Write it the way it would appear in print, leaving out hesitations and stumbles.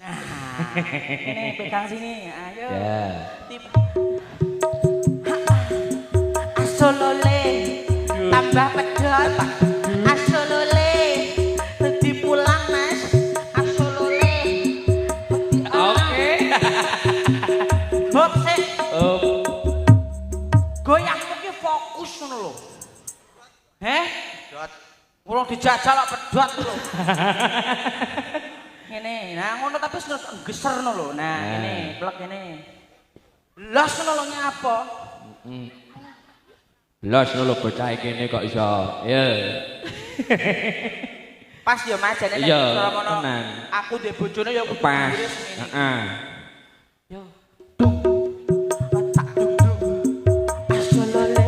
Nah, ini pegang sini, ayo. Ya. Asolole, tambah pedot. Asolole, dipulang mas. Asolole. Oke. Hop sih. Oh. Goyangmu ki fokus ngono lho. Heh? Pedot. Urung dijajal kok pedot lho. Ngene, nah ngono tapi geser ngono lho. Nah, ngene, plek ngene. Los ngono lho nyapa? Los lho bocah iki kene kok iso. Ya. Pas ya Mas jane nek Iya, ngono. tenan. Aku ndek bojone ya kudu Pas. ngurus ngene. Heeh. Yo. Dung. Tak dung dung. Asolole.